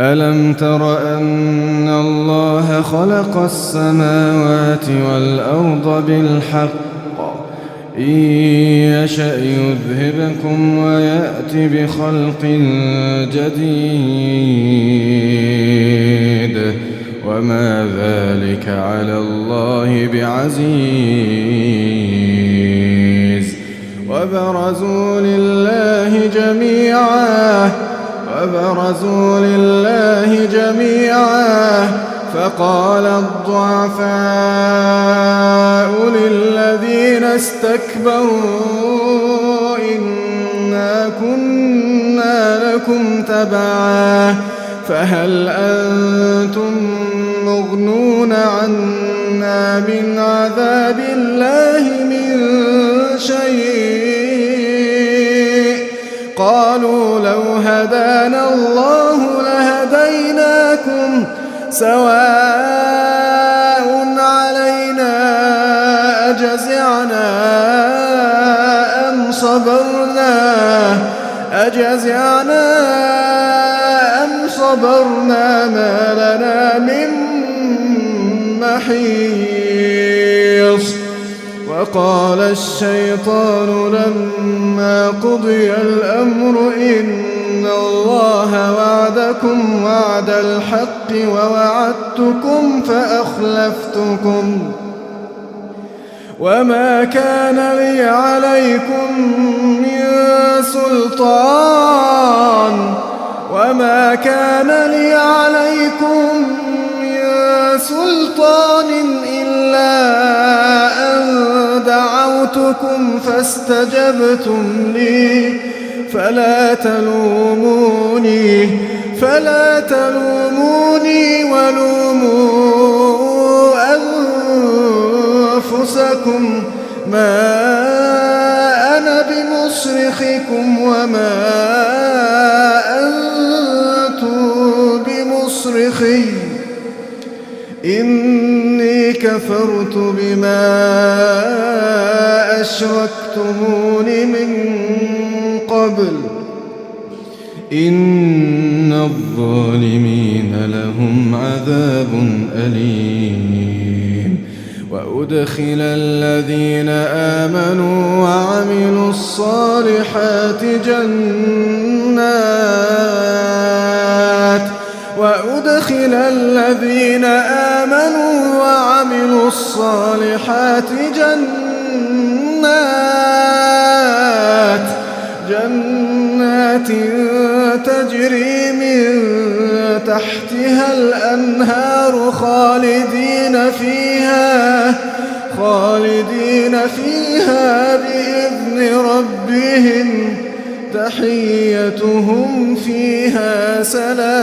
ألم تر أن الله خلق السماوات والأرض بالحق إن يشأ يذهبكم ويأت بخلق جديد وما ذلك على الله بعزيز وبرزوا لله جميعا فقال الضعفاء للذين استكبروا إنا كنا لكم تبعا فهل أنتم مغنون عنا من عذاب الله من شيء قالوا لو هدانا الله لهديناكم سواء علينا أجزعنا أم صبرنا ما لنا من محيص وقال الشيطان لما قضي الأمر إن الله وعدكم وعد الحق ووعدتكم فأخلفتكم وما كان لي عليكم من سلطان إلا أن دعوتكم فاستجبتم لي فلا تلوموني ولوموا أنفسكم ما أنا بمصرخكم وما أنتم بمصرخي إني كفرت بما أشركتمون من قبل إن الظالمين لهم عذاب أليم وأدخل الذين آمنوا وعملوا الصالحات جنات تجري من تحتها الأنهار خالدين فيها بإذن ربهم تحيتهم فيها سلام